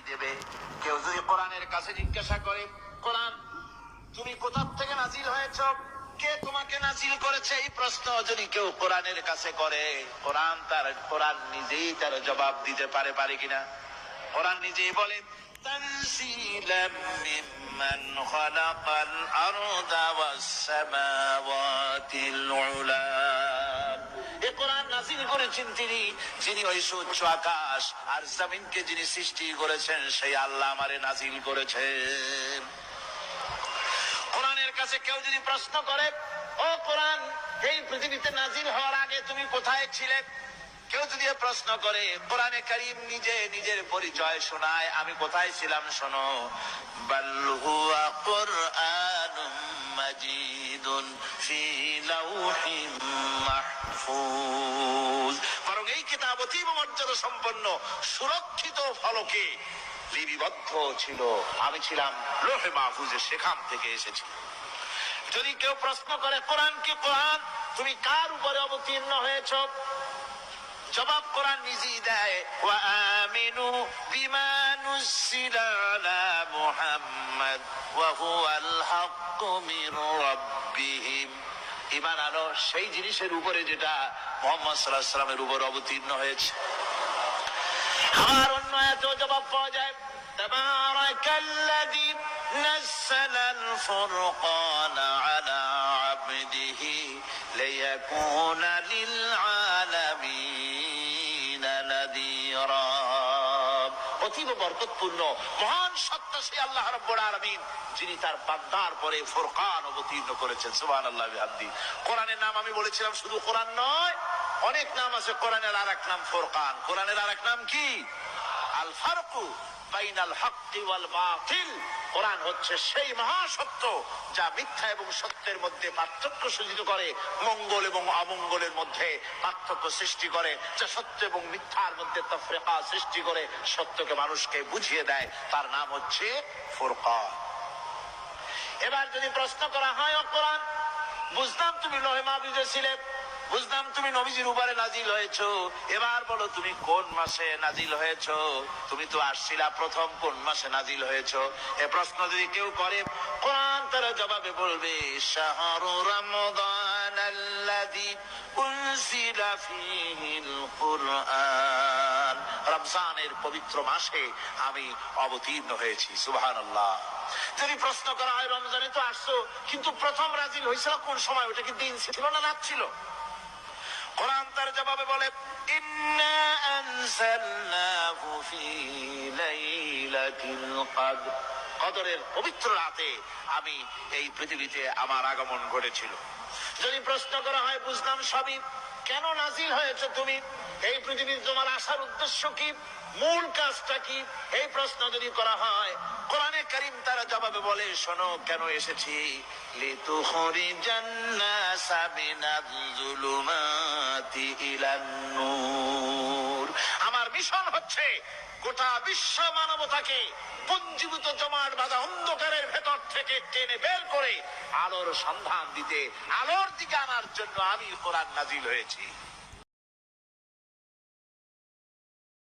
দেবে। কেউ যদি কোরআনের কাছে জিজ্ঞাসা করে, কোরআন তুমি কোথা থেকে নাজিল হয়েছ, কে তোমাকে নাজিল করেছে, এই প্রশ্ন যদি কেউ কোরআনের কাছে করে, কোরআন নিজেই তার জবাব দিতে পারে কিনা? কোরআন নিজেই বলে, তানজিলাম মিম্মান খালাকাল আরদা ওয়াস সামাওয়াতিল উলা। এই কোরআন নাজিল করেছেন তিনি, যিনি ওই সুউচ্চ আকাশ আর জমিনকে যিনি সৃষ্টি করেছেন, সেই আল্লাহ আমারে নাজিল করেছেন। কোরআনের কাছে কেউ যদি প্রশ্ন করে, ও কোরআন এই পৃথিবীতে নাজিল হওয়ার আগে তুমি কোথায় ছিলে, কেউ যদি প্রশ্ন করে, কোরআনে কারীম নিজে নিজের পরিচয় শোনায়, আমি কোথায় ছিলাম শোনো, বাল হুয়া কুরআনুম মাজিদুন ফি লাউহিম মাহফুজ। বরং এই কিতাব অতীব মর্যাদা সম্পন্ন সুরক্ষিত ফলকে লিপিবদ্ধ ছিল, আমি ছিলাম লৌহে মাহফুজে, সেখান থেকে এসেছি। যদি কেউ প্রশ্ন করে, কোরআন কি কোরআন তুমি কার উপরে অবতীর্ণ হয়েছ, জবাব কোরআন নিজেই দেয়, ওয়া আমিনু বিমা নুজিলা আলা মুহাম্মাদ ওয়া হুয়াল হাক্কু মির রাব্বিহিম। ঈমান আনো সেই জিনিসের উপরে যেটা মুহাম্মদ সাল্লাল্লাহু আলাইহি ওয়াসাল্লামের উপর অবতীর্ণ হয়েছে। আবার অন্য আয়াতেও জবাব পাওয়া যায়, তাবারাকাল্লাযী নাযালাল ফুরকানা আলা আবদিহি লিয়াকুনা লিল আলামিনা নাযীরা। অতীব বরকতপূর্ণ মহান সত্তা সেই আল্লাহ রাব্বুল আলামিন, যিনি তার বান্দার পরে ফুরকান অবতীর্ণ করেছেন। সুবহানাল্লাহি ওয়া বিহামদিহি। কোরআনের নাম আমি বলেছিলাম শুধু কোরআন নয়, অনেক নাম আছে। কোরআনের আরেক নাম ফুরকান। কোরআনের আরেক নাম কি? আল ফারকু বাইনাল হক্কি ওয়াল বাতিল। কোরআন হচ্ছে সেই মহাসত্য যা মিথ্যা এবং সত্যের মধ্যে পার্থক্য সূচিত করে, মঙ্গল এবং অমঙ্গলের মধ্যে পার্থক্য সৃষ্টি করে, যা সত্য এবং মিথ্যার মধ্যে তাফরিকা সৃষ্টি করে, সত্যকে মানুষকে বুঝিয়ে দেয়, তার নাম হচ্ছে ফুরকান। এবার যদি প্রশ্ন করা হয়, ও কোরআন বুঝলাম তুমি লৌহে মাহফুজে ছিলে, বুঝলাম তুমি নবীজির উপরে নাজিল হয়েছো, এবার বলো তুমি কোন মাসে নাজিল হয়েছো, তুমি তো আসছিলা প্রথম, কোন মাসে নাজিল হয়েছো? এ প্রশ্ন যদি কেউ করে, কোরআন তার জবাবে বলবে, শাহরু রমাদানাল্লাযী উনজিলা ফীহিল কুরআন। রমজানের পবিত্র মাসে আমি অবতীর্ণ হয়েছি। সুবহানাল্লাহ। যদি প্রশ্ন করা হয়, রমজানে তো আসছো, কিন্তু প্রথম নাজিল হয়েছিল কোন সময়, ওটা কি দিন ছিল না রাত ছিল? কোরআন তার জবাবে বলে, ইন্না আনজালনাহু ফি লাইলাতিল কদর। কদরের পবিত্র রাতে আমি এই পৃথিবীতে আমার আগমন ঘটেছিল। যদি প্রশ্ন করা হয়, বুঝলাম সবই, কেন নাজিল হয়েছে তুমি, এই পৃথিবীর তোমার আসার উদ্দেশ্য কি, মূল কাজটা কি, এই প্রশ্ন যদি করা হয়, কোরআনে কারীম তারা জবাবে বলে, শোনো কেন এসেছি, লিতুখরিজান নাসা মিনাজ যুলুমাতি ইলান নূর। আমার মিশন হচ্ছে গোটা বিশ্ব মানবতাকে পঞ্জীভূত জমাট বাঁধা অন্ধকারের ভেতর থেকে টেনে বের করে আলোর সন্ধান দিতে, আলোর দিকে আনার জন্য আমি কোরআন নাজিল হয়েছি।